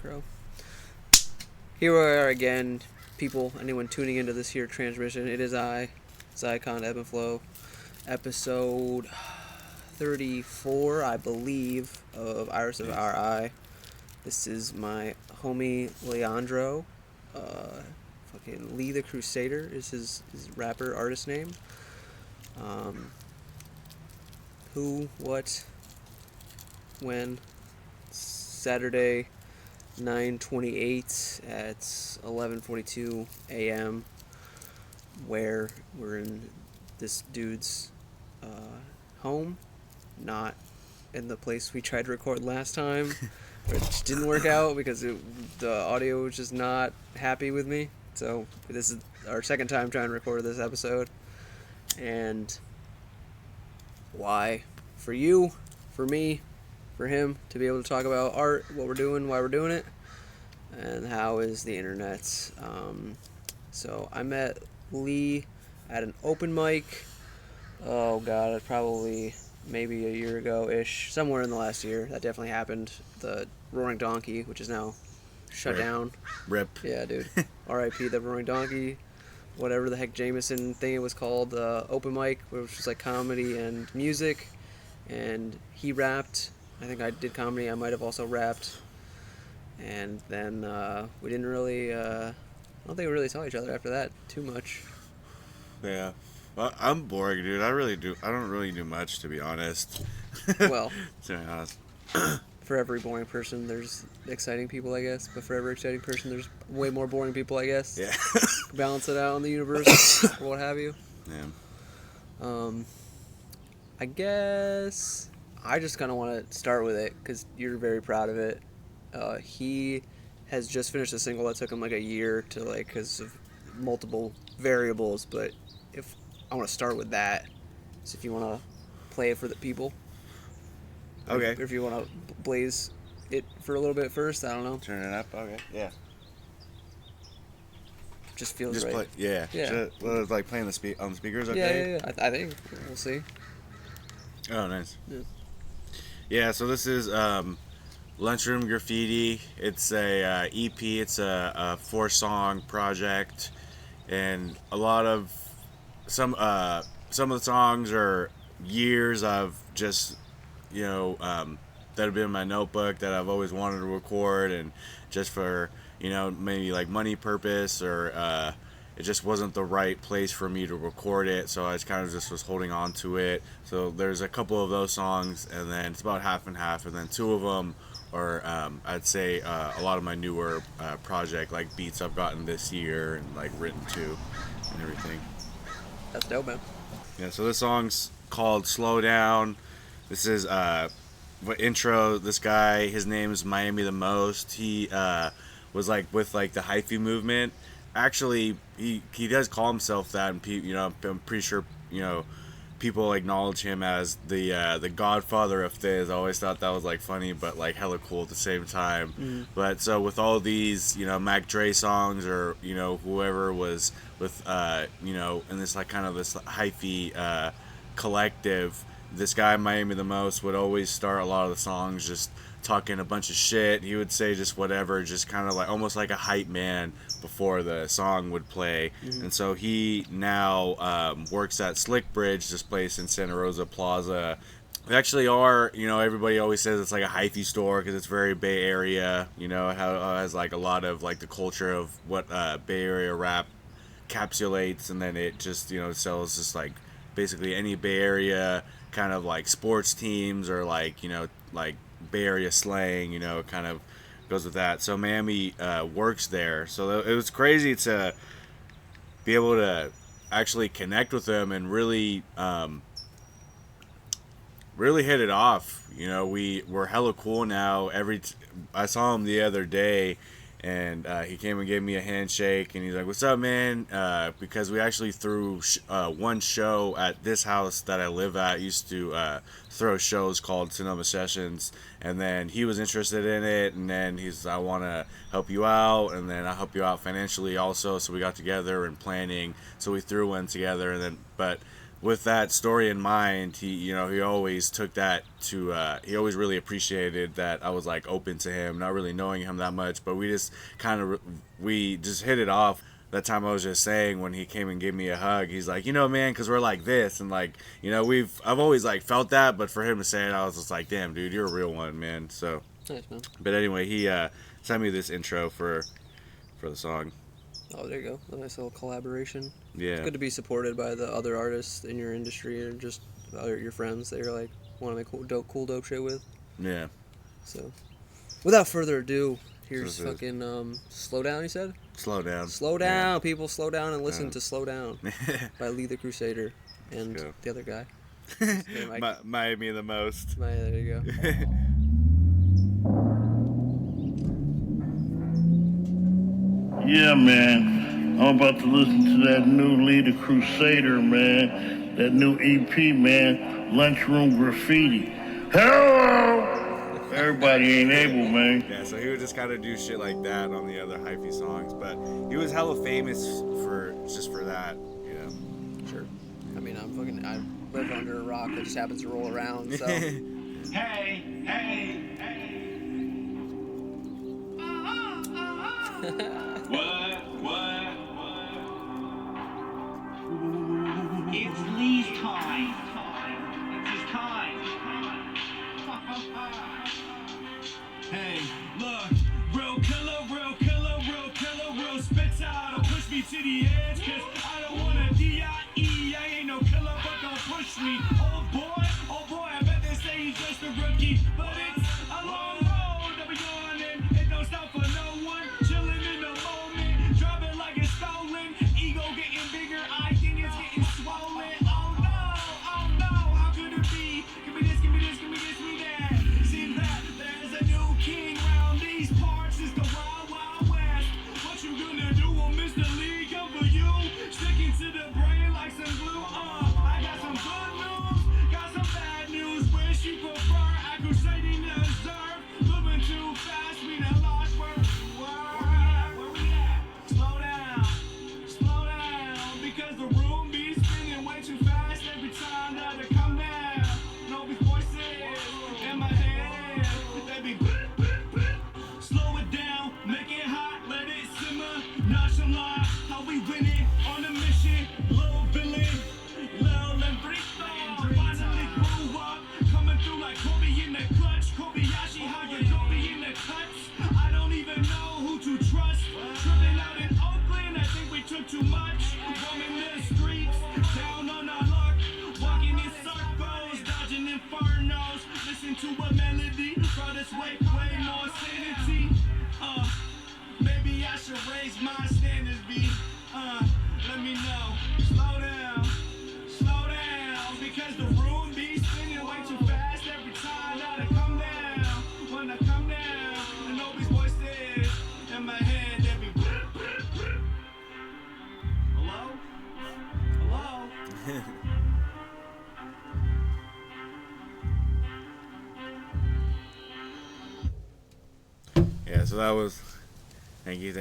Crow. Here we are again, people, anyone tuning into this here transmission. It is I, Zycon Ebb and Flow, episode 34, I believe, of Iris of Our Eye. This is my homie Leandro. Fucking Lee The Crusader is his rapper artist name. Who, what, when? Saturday, 9:28 at 11:42 a.m. where we're in this dude's home, not in the place we tried to record last time, which didn't work out because the audio was just not happy with me. So this is our second time trying to record this episode. And why? For you, for me, for him to be able to talk about art, what we're doing, why we're doing it, and how is the internet. So I met Lee at an open mic, oh god, probably maybe a year ago-ish, somewhere in the last year. That definitely happened. The Roaring Donkey, which is now shut down. Rip. Yeah, dude. R.I.P. the Roaring Donkey. Whatever the heck Jameson thing it was called, open mic, which was like comedy and music. And he rapped. I think I did comedy. I might have also rapped. And then we didn't really, I don't think we really saw each other after that too much. Yeah. Well, I'm boring, dude. I don't really do much, to be honest. Well, to be honest. For every boring person, there's exciting people, I guess. But for every exciting person, there's way more boring people, I guess. Yeah. Balance it out in the universe, or what have you. Yeah. I guess I just kind of want to start with it because you're very proud of it. He has just finished a single that took him like a year to like because of multiple variables. But if I want to start with that, so if you want to play it for the people, Okay. If you want to blaze it for a little bit first, I don't know. Turn it up. Okay. Yeah. Just feels Just right. play. Yeah. Yeah. Like playing on the speakers. Yeah, Okay. yeah. I think we'll see. Oh, nice. Yeah. Yeah. So this is Lunchroom Graffiti. It's a EP. It's a 4-song project, and a lot of some of the songs are years of just that have been in my notebook that I've always wanted to record, and just for maybe like money purpose or it just wasn't the right place for me to record it, so I kind of just was holding on to it. So there's a couple of those songs, and then it's about half and half, and then 2 of them are I'd say a lot of my newer project, like beats I've gotten this year and like written to and everything. That's dope, man. Yeah, so this song's called Slow Down. This is intro. This guy, his name is Miami the Most. He was like with like the hyphy movement. Actually, he does call himself that, and I'm pretty sure people acknowledge him as the godfather of Fizz. I always thought that was like funny, but like hella cool at the same time. Mm. But so with all these Mac Dre songs, or whoever was with in this like kind of this hyphy collective, this guy Miami the Most would always start a lot of the songs just talking a bunch of shit. He would say just whatever, just kind of like almost like a hype man before the song would play. Mm-hmm. And so he now works at Slick Bridge, this place in Santa Rosa Plaza. We actually are, everybody always says it's like a hyphy store because it's very Bay Area. It has like a lot of like the culture of what Bay Area rap encapsulates, and then it just sells just like basically any Bay Area kind of like sports teams, or like like Bay Area slang, kind of goes with that. So Miami works there, so it was crazy to be able to actually connect with him and really hit it off. We're hella cool now. I saw him the other day, and he came and gave me a handshake, and he's like, "What's up, man?" Because we actually threw one show at this house that I live at. Used to throw shows called Sonoma Sessions, and then he was interested in it, and then he's, "I want to help you out, and then I'll help you out financially also." So we got together and planning. So we threw one together, and then but with that story in mind, he always took that to he always really appreciated that I was like open to him, not really knowing him that much, but we just we just hit it off. That time I was just saying when he came and gave me a hug, he's like, man, because we're like this, and like, I've always like felt that, but for him to say it, I was just like, damn, dude, you're a real one, man. So, Nice, man. but anyway, he sent me this intro for the song. Oh, there you go. A nice little collaboration. Yeah. It's good to be supported by the other artists in your industry or just your friends that you're like want to make cool dope shit with. Yeah. So, without further ado, here's So fucking Slow Down, you said? Slow down. Slow down, Yeah. people. Slow down and listen to Slow Down by Lee the Crusader and go. the other guy. Miami the most. There you go. Yeah, man. I'm about to listen to that new Lee the Crusader, man. That new EP, man. Lunchroom Graffiti. Hello! Everybody ain't able, man. Yeah, so he would just kind of do shit like that on the other hyphy songs, but he was hella famous for that, Sure. I mean, I live under a rock that just happens to roll around, so. Hey. What? It's Lee's time. It's his time. Hey, look, real killer, real spits out. Don't push me to the edge, cause I don't wanna D.I.E. I ain't no killer, but don't push me. Oh boy, I bet they say he's just a rookie. But it's a long road that we on, and it don't stop for no one. Chilling in the moment, driving like it's stolen. Ego getting bigger, I think it's getting swollen. Oh no, how could it be? Give me this, me that. Seems that there's a new king round these parts. It's the wild, wild west. What you gonna do on Mr. Lee? Come for you. Sticking to the brain like some glue. I got some good news, got some bad news. Wish you prefer accusating the observe. Moving too fast, we done lost where we at? Slow down, because the room be spinning way too fast every time that I come down. No be voices in my head, they be slow it down, make it hot, let it simmer. Nonchalant, how we win it on a mission. Little villain, Lil and Brito. Finally grew up, coming through like Kobe in the clutch. Kobayashi, how you don't be in the cuts. I don't even know who to trust. Tripping out in Oakland, I think we took too much. Roaming the streets, down on our luck. Walking in circles, dodging infernos. Listen to a melody, brought us way more sanity. Maybe I should raise my standards, B. Let me know. Slow down, because the room be spinning way too fast every time that I come down. When I come down, and all these voices in my head, they be Hello? Yeah, so that was. Thank you.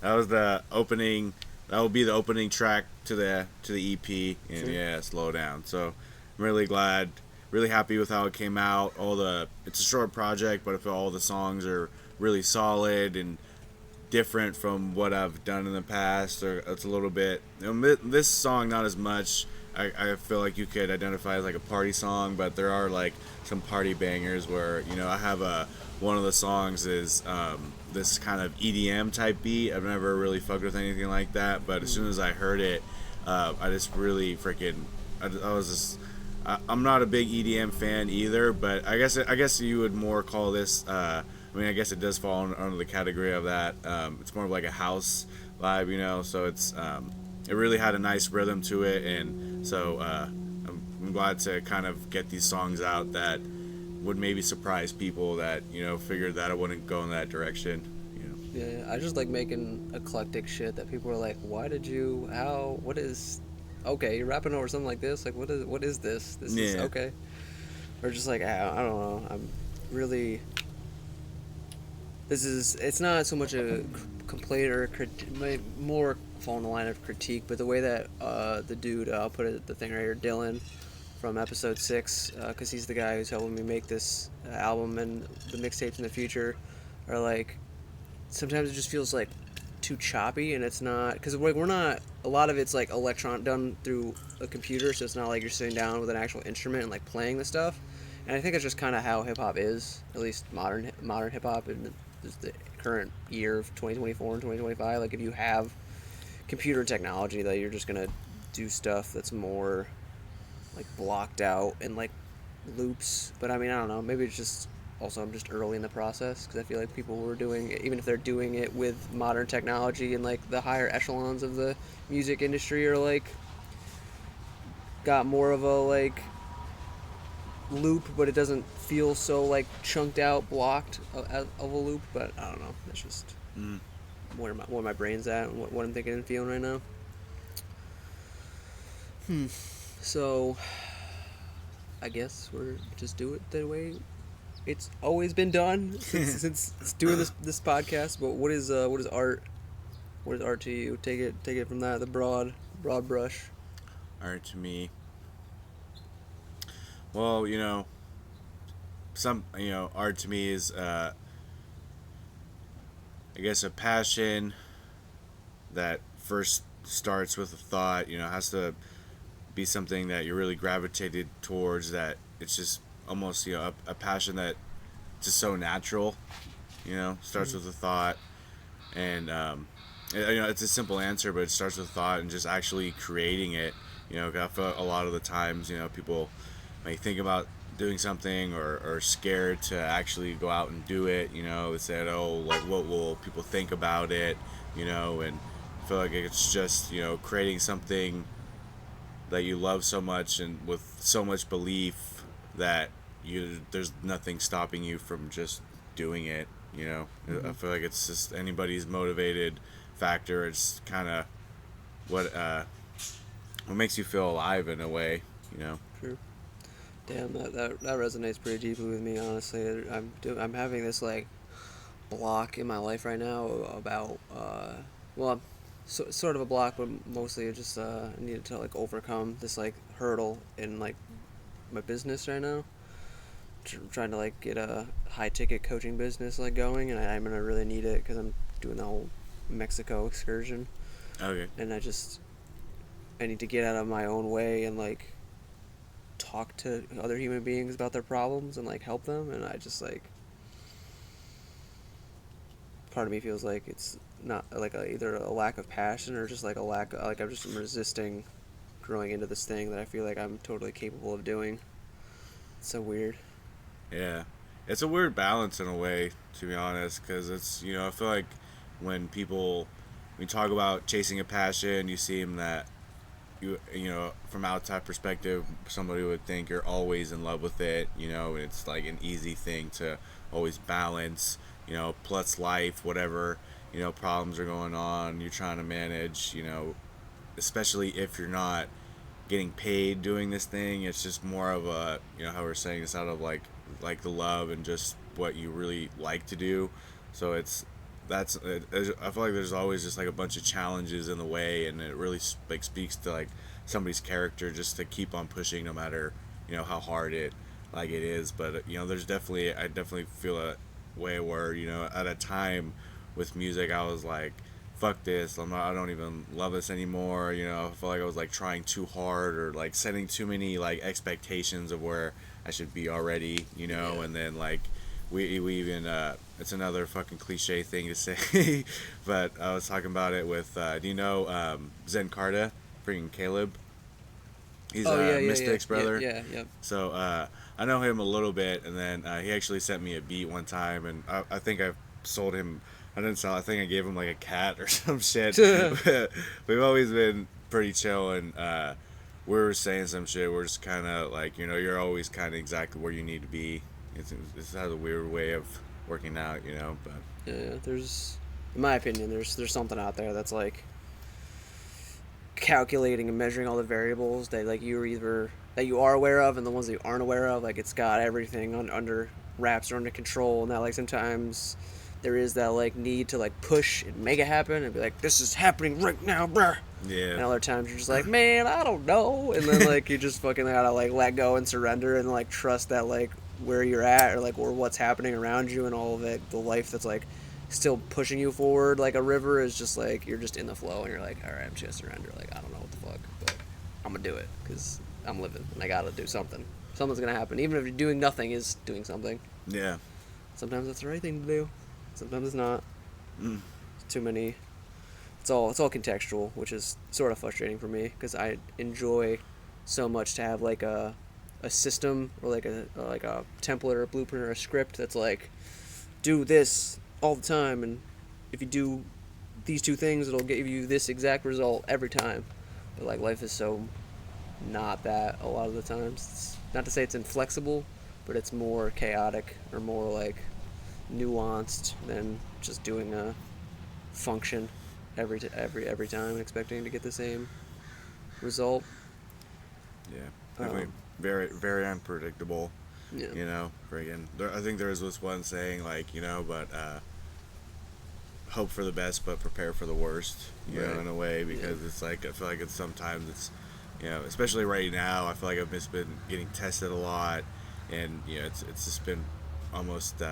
That was the opening. That will be the opening track to the EP, and Sure. yeah, Slow Down. So I'm really glad, really happy with how it came out. It's a short project, but I feel all the songs are really solid and different from what I've done in the past. Or it's a little bit. This song not as much. I feel like you could identify as like a party song, but there are like some party bangers where I have one of the songs is this kind of EDM type beat. I've never really fucked with anything like that, but as soon as I heard it, I just really freaking. I'm not a big EDM fan either, but I guess you would more call this. I guess it does fall under the category of that. It's more of like a house vibe, So it's it really had a nice rhythm to it, and so I'm glad to kind of get these songs out that would maybe surprise people that figured that I wouldn't go in that direction. Yeah, I just like making eclectic shit that people are like, what is, okay, you're rapping over something like this, like what is this? This is Yeah. okay. Or just like, I don't know, I'm really, it's not so much a complaint or more fall in the line of critique, but the way that the dude, I'll put it, the thing right here, Dylan from episode 6, because he's the guy who's helping me make this album and the mixtapes in the future, are like, sometimes it just feels like too choppy, and it's not, because we're not, a lot of it's like done through a computer, so it's not like you're sitting down with an actual instrument and like playing the stuff. And I think it's just kind of how hip hop is, at least modern hip hop in the current year of 2024 and 2025. Like, if you have computer technology, that you're just gonna do stuff that's more like blocked out and like loops. But I mean, I don't know. Maybe it's just, also I'm just early in the process, because I feel like people who are doing it, even if they're doing it with modern technology and like the higher echelons of the music industry, are like got more of a like loop, but it doesn't feel so like chunked out, blocked of a loop. But I don't know. That's just where my brain's at and what I'm thinking and feeling right now. So I guess we're just do it the way it's always been done since doing this podcast. But what is art? What is art to you? Take it from that, the broad brush. Art to me. Well, art to me is, I guess, a passion that first starts with a thought. Has to be something that you're really gravitated towards. That it's just almost a passion that just so natural. Starts with a thought, and it's a simple answer, but it starts with thought and just actually creating it. I feel a lot of the times, people may think about doing something or are scared to actually go out and do it. They said, oh, like, what will people think about it? And I feel like it's just, creating something that you love so much and with so much belief that there's nothing stopping you from just doing it. I feel like it's just anybody's motivated factor. It's kind of what makes you feel alive in a way. True. Damn, that resonates pretty deeply with me, honestly. I'm having this like block in my life right now about well, sort of a block, but mostly it just I needed to like overcome this like hurdle in like my business right now. Trying to like get a high ticket coaching business like going, and I'm gonna really need it because I'm doing the whole Mexico excursion. Okay. And I need to get out of my own way and like talk to other human beings about their problems and like help them. And I just like, part of me feels like it's not like either a lack of passion or just like a lack of, like, I'm just resisting growing into this thing that I feel like I'm totally capable of doing. It's so weird. Yeah, it's a weird balance in a way, to be honest, because it's, I feel like when we talk about chasing a passion, you seem that from outside perspective, somebody would think you're always in love with it. It's like an easy thing to always balance. Plus life, whatever problems are going on, you're trying to manage. Especially if you're not getting paid doing this thing, it's just more of a how we're saying this out of like the love and just what you really like to do. So I feel like there's always just like a bunch of challenges in the way, and it really like speaks to like somebody's character just to keep on pushing no matter how hard it is. But I definitely feel a way where at a time with music I was like, fuck this, I don't even love this anymore. I feel like I was like trying too hard or like setting too many like expectations of where I should be already. Yeah. And then like we even it's another fucking cliche thing to say, but I was talking about it with do you know Zen Carta, freaking Caleb? He's Mystic's brother. Yeah. So I know him a little bit, and then he actually sent me a beat one time, and I think I sold him. I didn't sell. I think I gave him like a cat or some shit. We've always been pretty chill, and we were saying some shit. We're just kind of like, you're always kind of exactly where you need to be. It's has a weird way of working out, But Yeah. There's, in my opinion, there's something out there that's like calculating and measuring all the variables that like that you are aware of and the ones that you aren't aware of. Like, it's got everything under wraps or under control, and that like sometimes there is that like need to like push and make it happen and be like, this is happening right now, bruh. Yeah. And other times you're just like, man, I don't know. And then like you just fucking gotta like let go and surrender and like trust that like where you're at or like or what's happening around you and all of it, the life that's like still pushing you forward like a river is just like you're just in the flow and you're like, all right, I'm just gonna surrender. Like I don't know what the fuck, but I'm gonna do it because I'm living and I gotta do something. Something's gonna happen, even if you're doing nothing is doing something. Yeah. Sometimes it's the right thing to do. Sometimes it's not. Mm. Too many. It's all contextual, which is sort of frustrating for me because I enjoy so much to have like a system or like a template or a blueprint or a script that's like do this all the time, and if you do these two things, it'll give you this exact result every time. But like life is so not that a lot of the times. It's not to say it's inflexible, but it's more chaotic or more like nuanced than just doing a function every time and expecting to get the same result. Yeah. Definitely very, very unpredictable. Yeah. You know, friggin'. I think there was this one saying, like, you know, but hope for the best, but prepare for the worst, you know, in a way, because it's like, I feel like it's sometimes it's, you know, especially right now, I feel like I've just been getting tested a lot, and, you know, it's just been almost,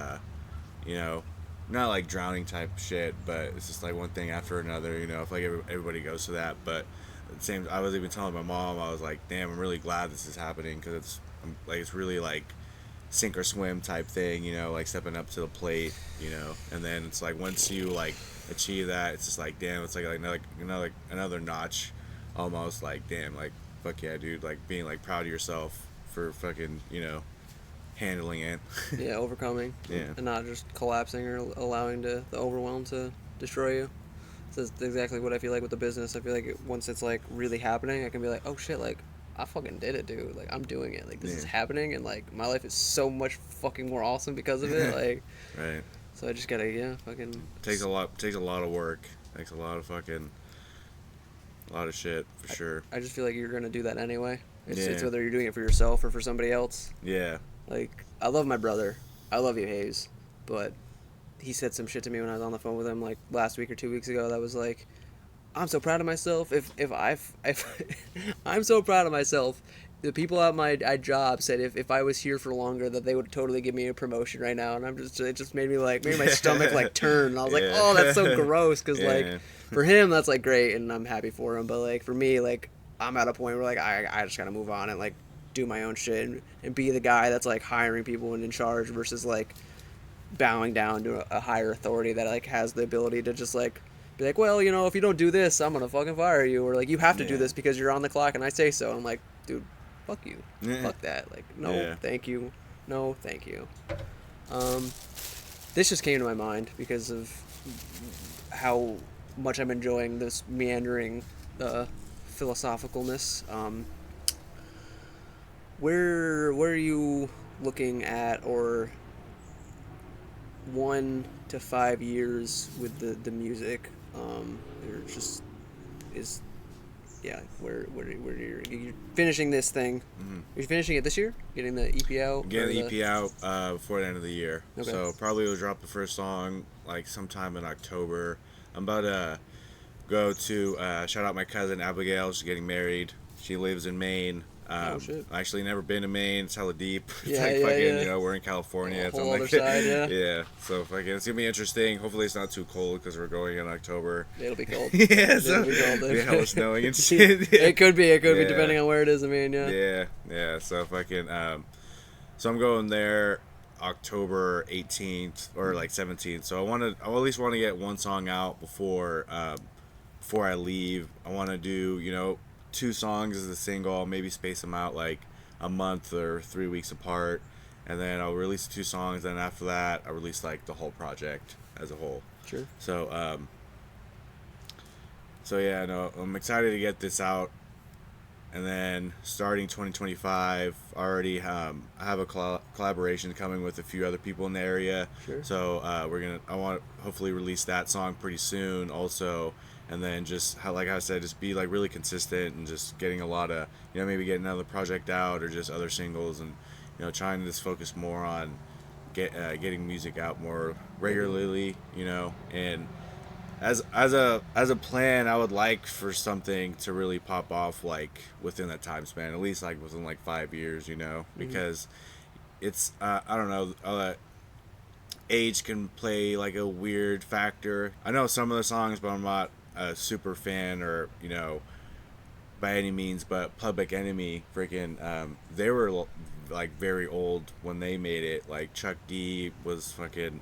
you know, not like drowning type shit, but it's just like one thing after another, you know, I feel like everybody goes to that, but at the same, I was even telling my mom, I was like, damn, I'm really glad this is happening, because it's really like sink or swim type thing, you know, like stepping up to the plate, you know, and then it's like once you like achieve that, it's just like, damn, it's like another notch, almost, like, damn, like, fuck yeah, dude, like being like proud of yourself for fucking, you know, handling it. Yeah, overcoming. Yeah. And not just collapsing or allowing the overwhelm to destroy you. So that's exactly what I feel like with the business. I feel like once it's like really happening, I can be like, oh shit, like I fucking did it, dude. Like I'm doing it. Like this is happening, and like my life is so much fucking more awesome because of it. Like, right. So I just gotta fucking. Takes a lot of work. Takes a lot of shit for sure. I just feel like you're gonna do that anyway. It's whether you're doing it for yourself or for somebody else. Yeah. Like, I love my brother. I love you, Hayes. But he said some shit to me when I was on the phone with him, like, last week or 2 weeks ago that was like, I'm so proud of myself. If I'm so proud of myself, the people at my job said if I was here for longer that they would totally give me a promotion right now. And it just made my stomach, like, turn. And I was like, oh, that's so gross. Because, like, for him, that's, like, great. And I'm happy for him. But, like, for me, like, I'm at a point where, like, I just gotta move on and, like, do my own shit and be the guy that's like hiring people and in charge versus like bowing down to a higher authority that like has the ability to just like be like, well, you know, if you don't do this, I'm gonna fucking fire you, or like you have to do this because you're on the clock and I say so. And I'm like, dude, fuck you, fuck that. Like, no, thank you, no, thank you. This just came to my mind because of how much I'm enjoying this meandering philosophicalness. Where are you looking at, or 1 to 5 years with the music? Or just is where you're finishing this thing? Mm-hmm. Are you finishing it this year? Getting the EP out? Getting the EP out before the end of the year. Okay. So probably we'll drop the first song like sometime in October. I'm about to go to shout out my cousin Abigail. She's getting married. She lives in Maine. Oh, shit. I actually never been to Maine. It's hella deep. It's yeah. You know, we're in California. Whole other side, yeah. Yeah. So it's gonna be interesting. Hopefully it's not too cold because we're going in October. It'll be cold. Yeah. So it'll be cold. Be hella snowing and shit. It could be depending on where it is. I mean, Yeah. So so I'm going there October 18th or like 17th. So I at least want to get one song out before I leave. I want to do, you know, 2 songs as a single, maybe space them out like a month or 3 weeks apart, and then I'll release 2 songs, and after that I'll release like the whole project as a whole. Sure. So yeah, no, I'm excited to get this out, and then starting 2025 I already I have a collaboration coming with a few other people in the area. Sure. So I want to hopefully release that song pretty soon also. And then just like I said, just be like really consistent and just getting a lot of, you know, maybe getting another project out or just other singles, and, you know, trying to just focus more on getting music out more regularly, you know. And as a plan, I would like for something to really pop off like within that time span, at least like within like 5 years, you know, because it's I don't know, age can play like a weird factor. I know some of the songs, but I'm not a super fan or you know by any means. But Public Enemy, freaking, they were like very old when they made it. Like Chuck D was fucking.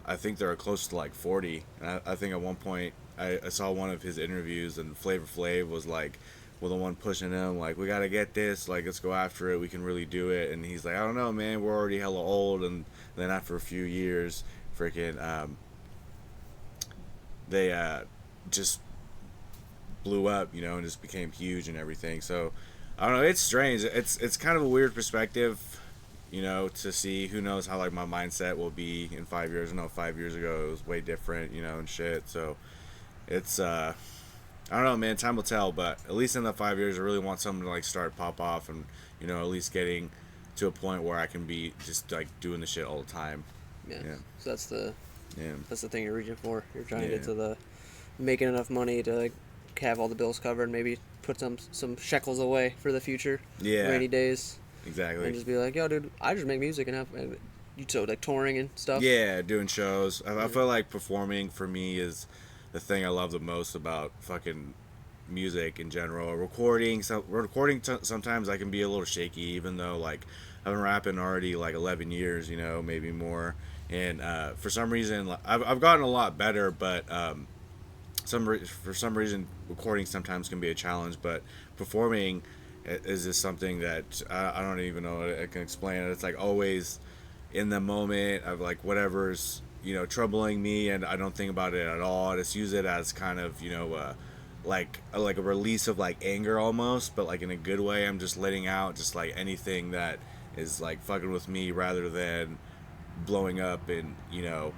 I think they were close to like 40. And I think at one point I saw one of his interviews and Flavor Flav was like, well, the one pushing him like, we gotta get this, like let's go after it, we can really do it. And he's like, I don't know, man, we're already hella old. And then after a few years, freaking, they just blew up, you know, and just became huge and everything. So I don't know, it's strange. It's kind of a weird perspective, you know, to see. Who knows how like my mindset will be in 5 years. I know 5 years ago it was way different, you know, and shit. So it's I don't know, man, time will tell. But at least in the 5 years I really want something to like start pop off, and you know, at least getting to a point where I can be just like doing the shit all the time. Yeah. Yeah. So Yeah. that's the thing you're reaching for. You're trying to Yeah. get to the making enough money to like have all the bills covered, maybe put some shekels away for the future. Yeah. Rainy days. Exactly. And just be like, yo, dude, I just make music and have you so like touring and stuff. Yeah, doing shows. I feel like performing for me is the thing I love the most about fucking music in general. Recording, sometimes I can be a little shaky, even though like I've been rapping already like 11 years, you know, maybe more. And for some reason, I've gotten a lot better, but for some reason, recording sometimes can be a challenge. But performing is just something that I don't even know I can explain it. It's like always in the moment of like whatever's, you know, troubling me, and I don't think about it at all. I just use it as kind of, you know, like a release of like anger almost, but like in a good way. I'm just letting out just like anything that is like fucking with me, rather than blowing up and, you know,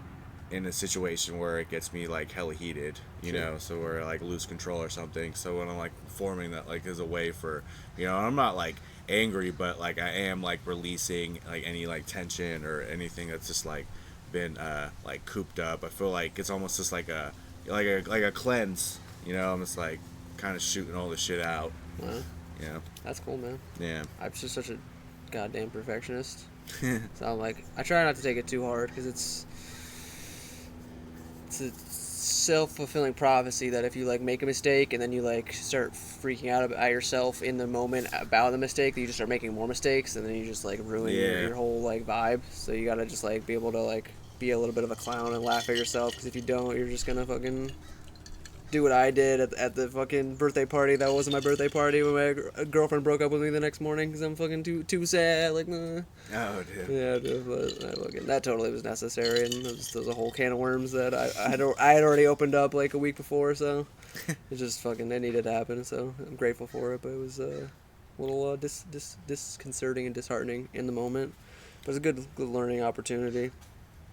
in a situation where it gets me like hella heated, you know, so where I like lose control or something. So when I'm like performing, that like is a way for, you know, I'm not like angry, but like I am like releasing like any like tension or anything that's just like been like cooped up. I feel like it's almost just like a cleanse, you know. I'm just like kind of shooting all the shit out. Wow. Yeah. That's cool, man. Yeah. I'm just such a goddamn perfectionist. So I'm like, I try not to take it too hard because it's a self-fulfilling prophecy that if you like make a mistake and then you like start freaking out at yourself in the moment about the mistake, that you just start making more mistakes, and then you just like ruin your whole like vibe. So you gotta just like be able to like be a little bit of a clown and laugh at yourself, because if you don't, you're just gonna fucking do what I did at the fucking birthday party. That wasn't my birthday party, when my girlfriend broke up with me the next morning because I'm fucking too sad. Like, nah. Oh, dude. Yeah, dude, but that totally was necessary, and there was a whole can of worms that I had already opened up like a week before, so it just fucking, it needed to happen. So I'm grateful for it, but it was a little disconcerting and disheartening in the moment. But it's a good learning opportunity,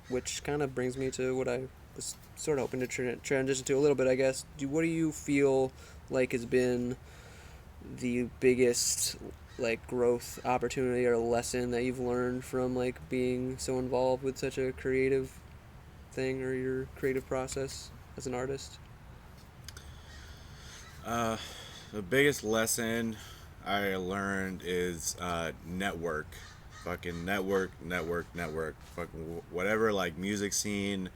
which kind of brings me to what I was sort of hoping to transition to a little bit, I guess. What do you feel like has been the biggest like growth opportunity or lesson that you've learned from like being so involved with such a creative thing, or your creative process as an artist? The biggest lesson I learned is network. Fucking network. Fucking whatever like music scene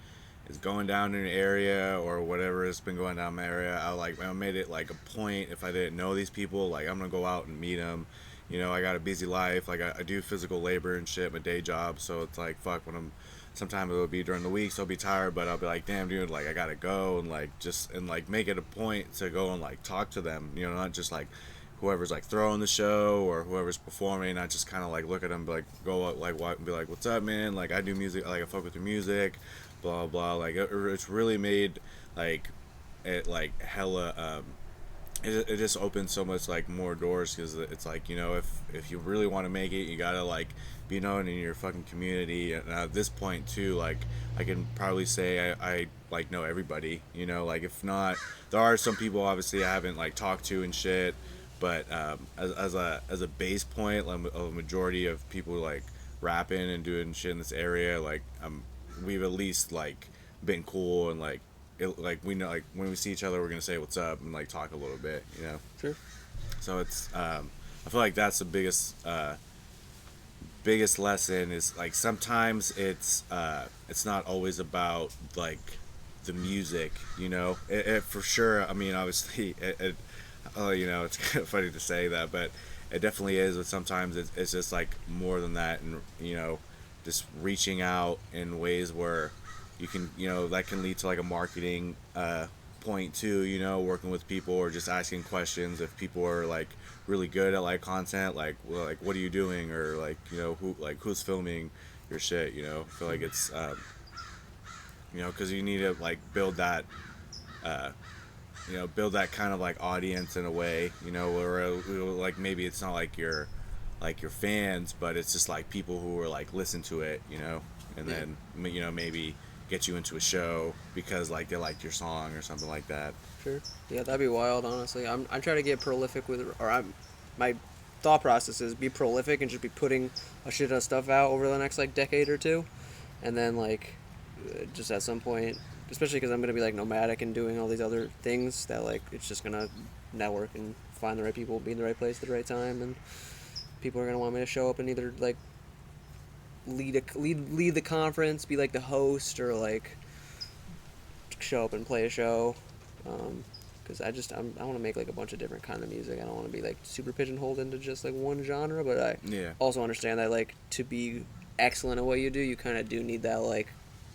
is going down in an area, or whatever has been going down in my area, I made it like a point, if I didn't know these people, like I'm gonna go out and meet them. You know, I got a busy life, like I do physical labor and shit, my day job, so it's like fuck, when I'm, sometimes it'll be during the week, so I'll be tired, but I'll be like, damn dude, like I gotta go, and like just, and like make it a point to go and like talk to them, you know, not just like whoever's like throwing the show or whoever's performing. I just kind of like look at them, be like, go like what, and be like, what's up, man, like I do music, like I fuck with your music, blah blah. Like it's really made like it like hella it just opens so much like more doors, because it's like, you know, if you really want to make it, you gotta like be known in your fucking community. And at this point too, like I can probably say I like know everybody, you know, like if not, there are some people obviously I haven't like talked to and shit, but as a base point, like a majority of people like rapping and doing shit in this area, like we've at least like been cool and like like we know like when we see each other we're gonna say what's up and like talk a little bit, you know. Sure. So it's I feel like that's the biggest lesson is like sometimes it's not always about like the music, you know. It for sure. I mean, obviously, you know, it's kind of funny to say that, but it definitely is. But sometimes it's just like more than that, and you know, just reaching out in ways where you can, you know, that can lead to like a marketing point too, you know, working with people or just asking questions if people are like really good at like content, like, well, like what are you doing, or like, you know, who's filming your shit, you know. I feel like it's you know, because you need to like build that you know, build that kind of like audience in a way, you know, where like maybe it's not like your fans, but it's just like people who are like listen to it, you know, and then you know, maybe get you into a show because like they liked your song or something like that. Sure. Yeah, that'd be wild, honestly. I'm trying to get prolific with, or my thought process is be prolific and just be putting a shit ton of stuff out over the next like decade or two, and then like just at some point, especially because I'm gonna be like nomadic and doing all these other things, that like it's just gonna network and find the right people, be in the right place at the right time, and people are gonna want me to show up and either like lead the conference, be like the host, or like show up and play a show. Because I want to make like a bunch of different kind of music. I don't want to be like super pigeonholed into just like one genre, but I also understand that like to be excellent at what you do, you kind of do need that like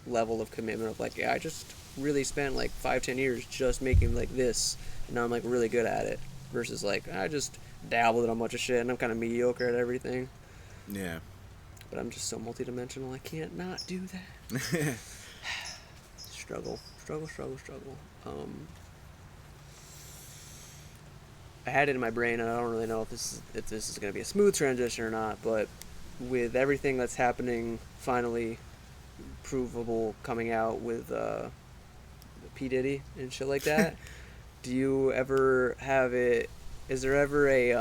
level of commitment of like, yeah, I just really spent like 5-10 years just making like this, and now I'm like really good at it, versus like I just dabbled in a bunch of shit and I'm kind of mediocre at everything. Yeah. But I'm just so multidimensional, I can't not do that. Struggle. I had it in my brain, and I don't really know if this is going to be a smooth transition or not, but with everything that's happening, finally provable coming out with P. Diddy and shit like that, do you ever have it, is there ever a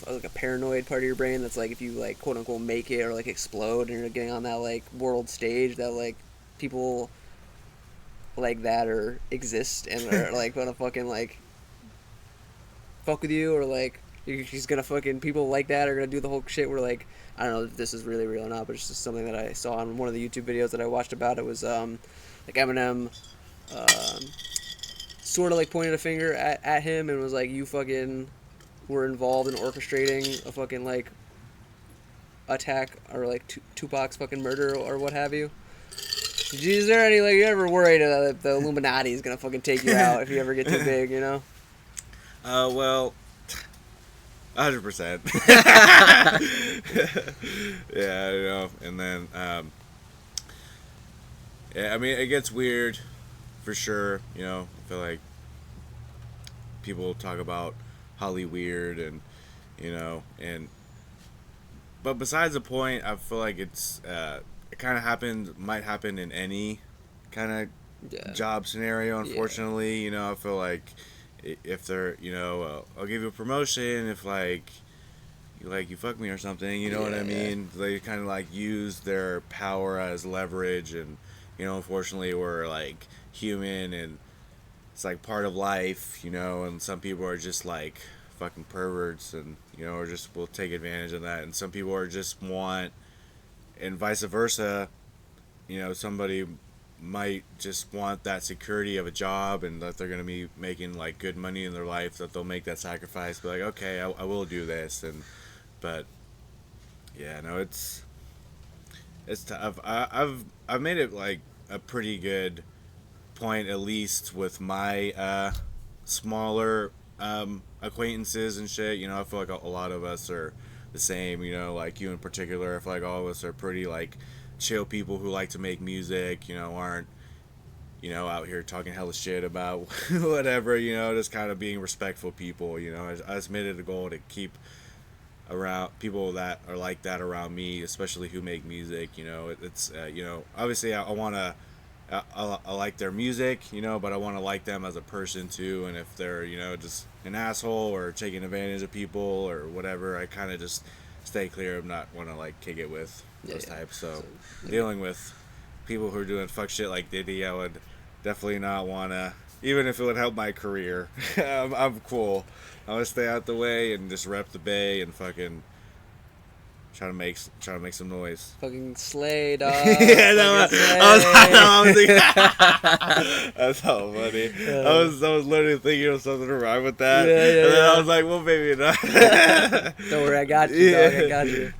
like a paranoid part of your brain that's like, if you like quote unquote make it or like explode and you're getting on that like world stage, that like people like that or exist and are like gonna fucking like fuck with you, or like she's gonna fucking, people like that are gonna do the whole shit where like, I don't know if this is really real or not, but it's just something that I saw on one of the YouTube videos that I watched about it. Was like Eminem sort of like pointed a finger at him and was like, you fucking were involved in orchestrating a fucking like attack, or like Tupac's fucking murder or what have you. Is there any, like, you ever worried that the Illuminati is gonna fucking take you out if you ever get too big, you know? Well, 100%. Yeah, you know, and then yeah, I mean, it gets weird for sure, you know. I feel like people talk about Holly weird, and you know, but besides the point, I feel like it's it kind of might happen in any kind of job scenario, unfortunately. You know, I feel like if they're, you know, I'll give you a promotion if like you fuck me or something, you know what I mean? They kind of like use their power as leverage, and you know, unfortunately we're like human and it's like part of life, you know, and some people are just like fucking perverts, and you know, or just will take advantage of that, and some people are just want, and vice versa, you know, somebody might just want that security of a job and that they're going to be making like good money in their life, that they'll make that sacrifice, be like, okay, I will do this. And but yeah, no, it's tough. I've made it like a pretty good point, at least with my smaller acquaintances and shit. You know, I feel like a lot of us are the same, you know, like you in particular. I feel like all of us are pretty like chill people who like to make music, you know, aren't, you know, out here talking hella shit about whatever, you know, just kind of being respectful people, you know. I just made it a goal to keep around people that are like that around me, especially who make music, you know. It's you know, obviously I want to I like their music, you know, but I want to like them as a person too. And if they're, you know, just an asshole or taking advantage of people or whatever, I kind of just stay clear of, not want to like kick it with those Yeah. types. So So, dealing with people who are doing fuck shit like Diddy, I would definitely not want to. Even if it would help my career, I'm cool. I'm gonna stay out the way and just rep the bay and fucking try to make some noise. fucking slay, dog. Yeah, no, Fucking slay. I was thinking, that's so funny. I was literally thinking of something to rhyme with that, Yeah, yeah, and then yeah. I was like, well, maybe not. Don't worry, I got you, Yeah. dog. I got you.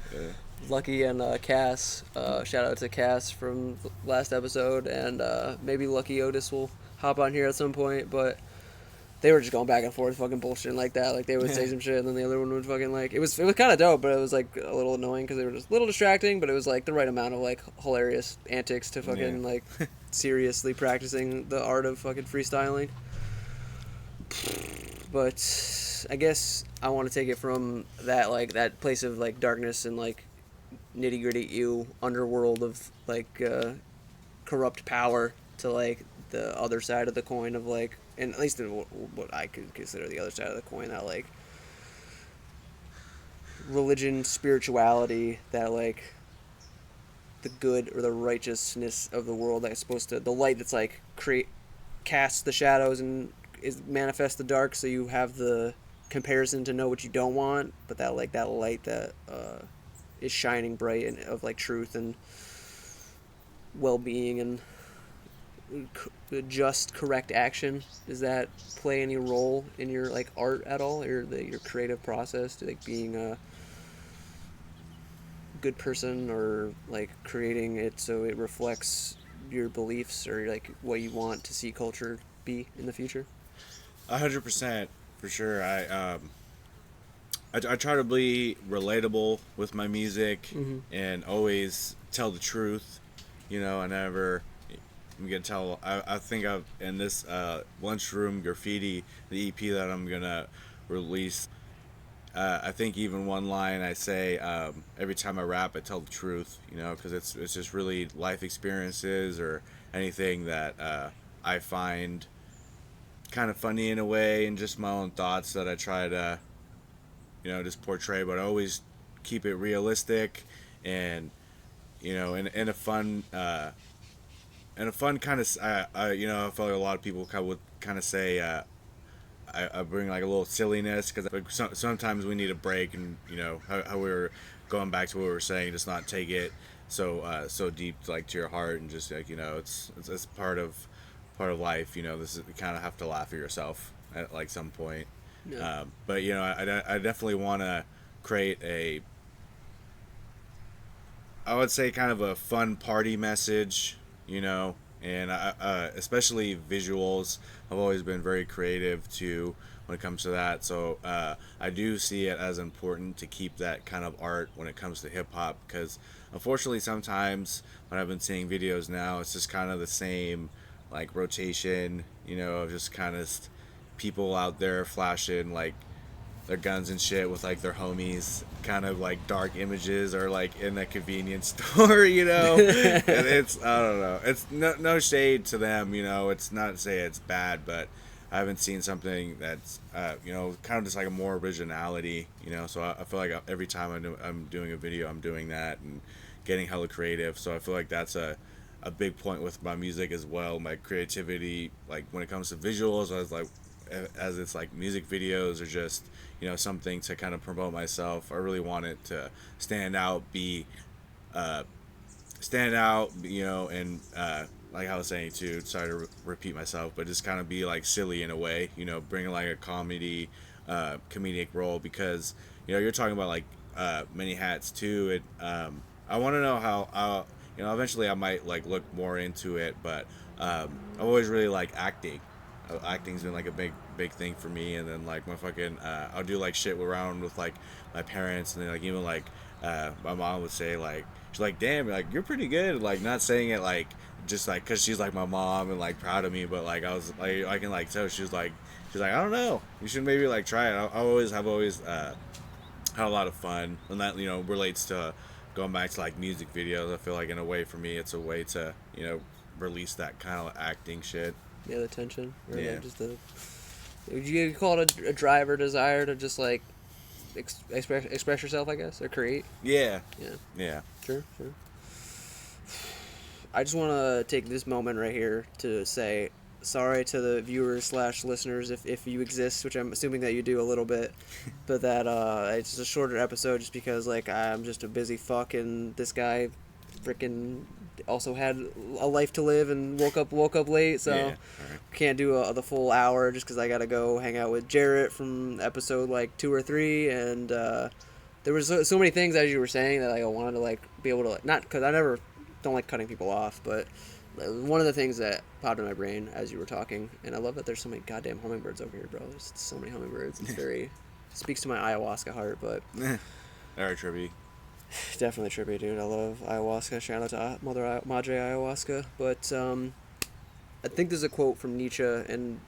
Lucky and Cass. Shout out to Cass from the last episode, and maybe Lucky Otis will hop on here at some point. But they were just going back and forth, fucking bullshitting like that. Like they would say some shit, and then the other one would fucking like. It was kind of dope, but it was like a little annoying because they were just a little distracting. But it was like the right amount of like hilarious antics to fucking like seriously practicing the art of fucking freestyling. But I guess I want to take it from that like that place of like darkness and like nitty gritty underworld of like corrupt power to like the other side of the coin of like, and at least in what I could consider the other side of the coin, that like religion, spirituality, that like the good or the righteousness of the world that's supposed to, the light that's like casts the shadows and is manifest the dark, so you have the comparison to know what you don't want, but that like that light that is shining bright and of like truth and well-being and just correct action. Does that play any role in your like art at all, or your creative process, to like being a good person, or like creating it so it reflects your beliefs or like what you want to see culture be in the future? 100% for sure. I try to be relatable with my music and always tell the truth. You know, I never. I'm gonna tell. I think I've in this Lunchroom Graffiti, the EP that I'm gonna release. I think even one line I say every time I rap, I tell the truth. You know, because it's just really life experiences or anything that I find kind of funny in a way, and just my own thoughts that I try to, you know, just portray, but I always keep it realistic and, you know, in a fun kind of, you know, I feel like a lot of people would kind of say I bring like a little silliness, because like, sometimes we need a break, and you know how we were going back to what we were saying, just not take it so deep like to your heart, and just like, you know, it's part of life. You know, you kind of have to laugh at yourself at like some point. Yeah. But you know, I definitely want to create I would say kind of a fun party message, you know, and especially visuals. I've always been very creative too when it comes to that. So I do see it as important to keep that kind of art when it comes to hip hop, because unfortunately sometimes when I've been seeing videos now, it's just kind of the same like rotation, you know, of just kind of people out there flashing like their guns and shit with like their homies, kind of like dark images, or like in a convenience store, you know. And it's, I don't know, it's no shade to them, you know, it's not to say it's bad, but I haven't seen something that's you know, kind of just like a more originality, you know. So I feel like every time I'm doing a video, I'm doing that and getting hella creative. So I feel like that's a big point with my music as well, my creativity, like when it comes to visuals, as it's like music videos or just, you know, something to kind of promote myself. I really want it to stand out, you know, and like I was saying too, sorry to repeat myself, but just kind of be like silly in a way, you know, bring like a comedic role, because, you know, you're talking about like many hats too. I want to know how, you know, eventually I might like look more into it, but I've always really liked acting. Acting's been like a big thing for me, and then like my fucking I'll do like shit around with like my parents, and then like even like my mom would say like, she's like, damn, like you're pretty good, like not saying it like just like because she's like my mom and like proud of me, but like I was like, I can like tell she's like I don't know, you should maybe like try it. I always had a lot of fun, and that, you know, relates to going back to like music videos. I feel like in a way for me it's a way to, you know, release that kind of acting shit. Yeah, the tension. Or Yeah. like just would you call it a drive or desire to just like express yourself, I guess, or create. Yeah. Yeah. Yeah. Sure. I just want to take this moment right here to say sorry to the viewers slash listeners if you exist, which I'm assuming that you do a little bit, but that it's just a shorter episode just because like I'm just a busy fuck and this guy freaking also had a life to live and woke up late, so Yeah. can't do the full hour just because I gotta go hang out with Jarrett from episode like 2 or 3, and there was so many things as you were saying that like, I wanted to like be able to like, not because I never don't like cutting people off, but one of the things that popped in my brain as you were talking, and I love that there's so many goddamn hummingbirds over here, bro. There's so many hummingbirds. It's very speaks to my ayahuasca heart, but Alright, Tribby. definitely trippy, dude. I love ayahuasca. Shout out to Madre Ayahuasca. But I think there's a quote from Nietzsche, and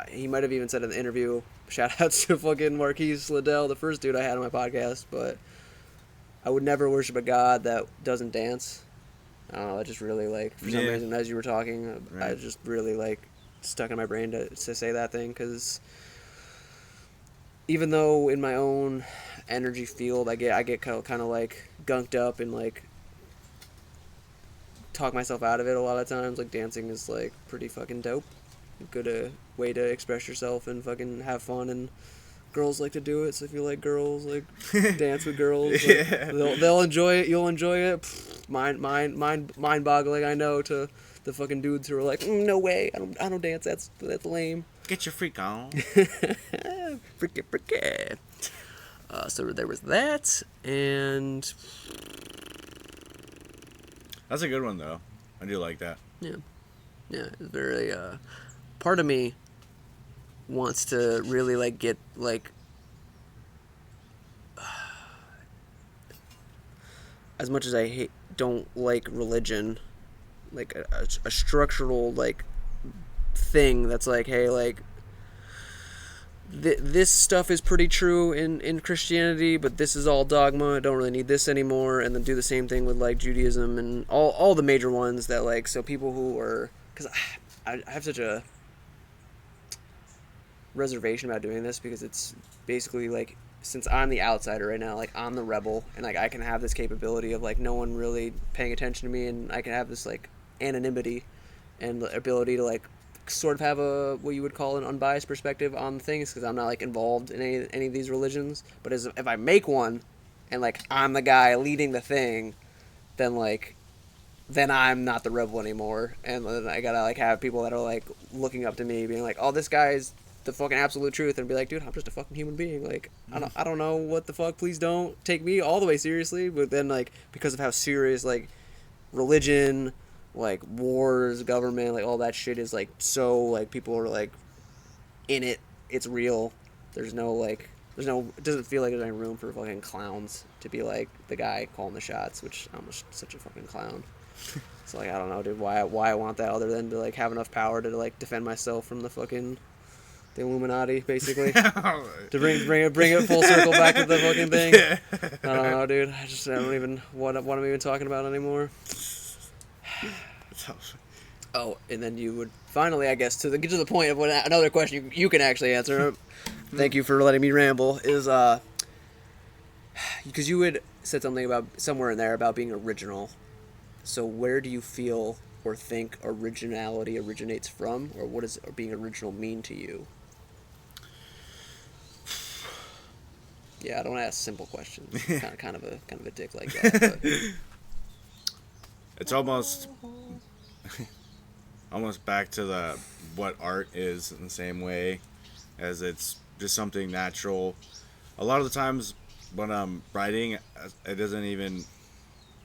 he might have even said in the interview. Shout outs to fucking Marquise Liddell, the first dude I had on my podcast. But I would never worship a god that doesn't dance. I don't know. I just really like, for some reason, as you were talking, I just really like stuck in my brain to say that thing, because even though in my own energy field I get kind of like gunked up and like talk myself out of it a lot of times, like dancing is like pretty fucking dope, good way to express yourself and fucking have fun, and girls like to do it, so if you like girls, like dance with girls, like, they'll enjoy it, you'll enjoy it. Mind boggling, I know, to the fucking dudes who are like, no way, I don't dance, that's lame. Get your freak on. Freaky. So there was that, and That's a good one, though. I do like that. yeah, it's very, part of me wants to really, like, get, like, as much as I don't like religion, like, a structural, like, thing that's like, hey, like, this stuff is pretty true in Christianity, but this is all dogma. I don't really need this anymore. And then do the same thing with like Judaism and all the major ones that like, so people who are, because I have such a reservation about doing this, because it's basically like, since I'm the outsider right now, like I'm the rebel, and like I can have this capability of like no one really paying attention to me, and I can have this like anonymity and the ability to like sort of have a what you would call an unbiased perspective on things, because I'm not like involved in any of these religions. But if I make one and like I'm the guy leading the thing, then I'm not the rebel anymore, and then I gotta like have people that are like looking up to me being like, oh, this guy's the fucking absolute truth, and be like, dude, I'm just a fucking human being, like I don't know what the fuck, please don't take me all the way seriously. But then like, because of how serious like religion, like wars, government, like all that shit is like, so like people are like in it, it's real. It doesn't feel like there's any room for fucking clowns to be like the guy calling the shots, which I'm just such a fucking clown. So like, I don't know, dude, why I want that other than to like have enough power to like defend myself from the Illuminati, basically. To bring it full circle back to the fucking thing. I don't know, dude. I don't even what I'm even talking about anymore. Oh, and then you would finally, I guess, get to the point of what another question you can actually answer. Thank you for letting me ramble. Is because you had said something about somewhere in there about being original. So where do you feel or think originality originates from, or what does being original mean to you? Yeah, I don't ask simple questions. kind of a dick like that. But. It's almost back to what art is, in the same way as it's just something natural. A lot of the times when I'm writing, it doesn't even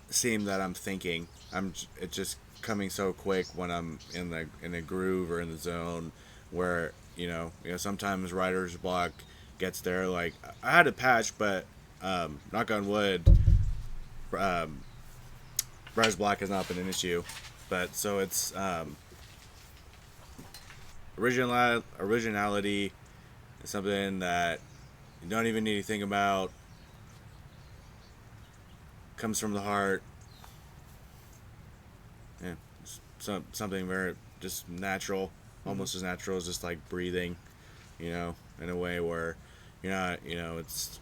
seem that I'm thinking. It's just coming so quick when I'm in a groove or in the zone, where you know sometimes writer's block gets there. Like I had a patch, but knock on wood, writer's block has not been an issue. But so it's originality is something that you don't even need to think about. Comes from the heart. Yeah, something very just natural, almost as natural as just like breathing, in a way where you're not, it's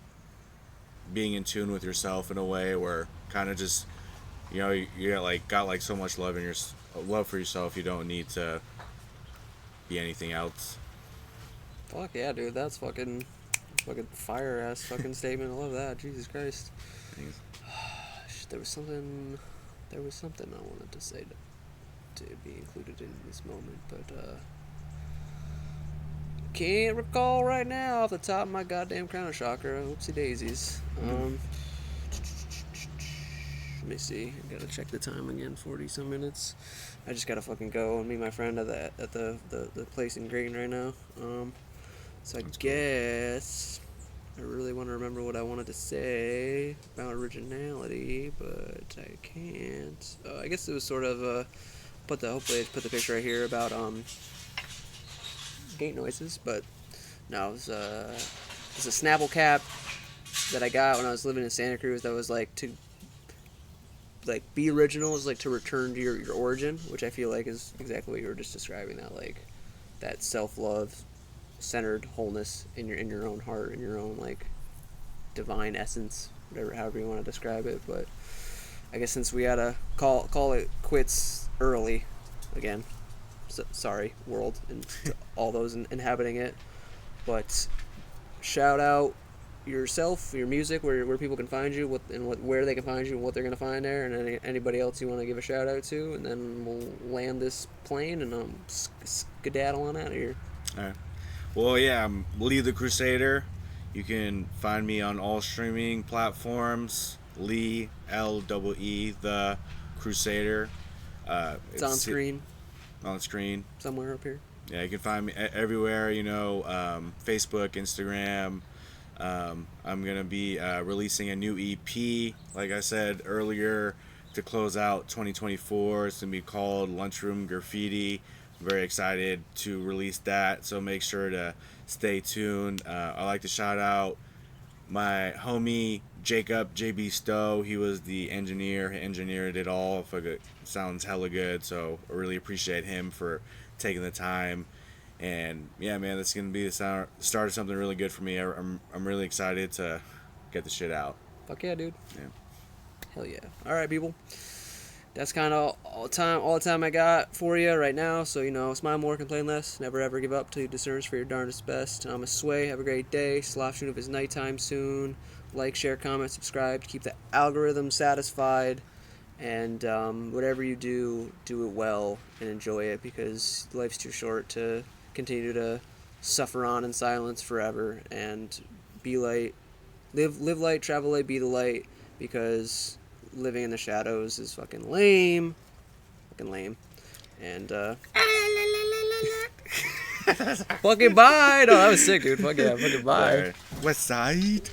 being in tune with yourself in a way where kind of just, you know, you got like so much love in your love for yourself. You don't need to be anything else. Fuck yeah, dude. That's fucking fire ass fucking statement. I love that. Jesus Christ. Thanks. There was something I wanted to say to be included in this moment, but can't recall right now off the top of my goddamn crown chakra. Whoopsie daisies. Let me see. I gotta check the time again. 40 some minutes. I just gotta fucking go and meet my friend at the place in Grayton right now. So I guess I really want to remember what I wanted to say about originality, but I can't. I guess it was sort of hopefully I put the picture right here about gate noises, but no, it's a Snapple cap that I got when I was living in Santa Cruz. That was like to be original, is like to return to your origin, which I feel like is exactly what you were just describing. That self-love, centered wholeness in your own heart, in your own like divine essence, however you want to describe it. But I guess since we gotta call it quits early again, so, sorry world and to all those inhabiting it, but shout out yourself, your music, where people can find you, where they can find you, and what they're gonna find there, and anybody else you want to give a shout out to, and then we'll land this plane and skedaddle on out of here. All right. Well, yeah, I'm Lee the Crusader. You can find me on all streaming platforms. Lee, L-E-E, the Crusader. It's on screen. On screen. Somewhere up here. Yeah, you can find me everywhere, you know, Facebook, Instagram. I'm going to be releasing a new EP, like I said earlier, to close out 2024. It's going to be called Lunchroom Graffiti. Very excited to release that, so make sure to stay tuned. I'd like to shout out my homie Jacob JB Stowe. He was the engineered it all. It sounds hella good, so I really appreciate him for taking the time. And yeah, man, that's gonna be the start of something really good for me. I'm really excited to get the shit out. Fuck yeah, dude. Yeah. Hell yeah. All right, people. That's kind of all the time I got for you right now. So, you know, smile more, complain less. Never ever give up till you discerns for your darndest best. I'm a Sway. Have a great day. Slop soon if it's nighttime soon. Like, share, comment, subscribe. Keep the algorithm satisfied. And whatever you do, do it well and enjoy it, because life's too short to continue to suffer on in silence forever. And be light. Live light, travel light, be the light, because living in the shadows is fucking lame. And fucking bye. No, that was sick, dude. Fuck yeah, fucking bye. West Side.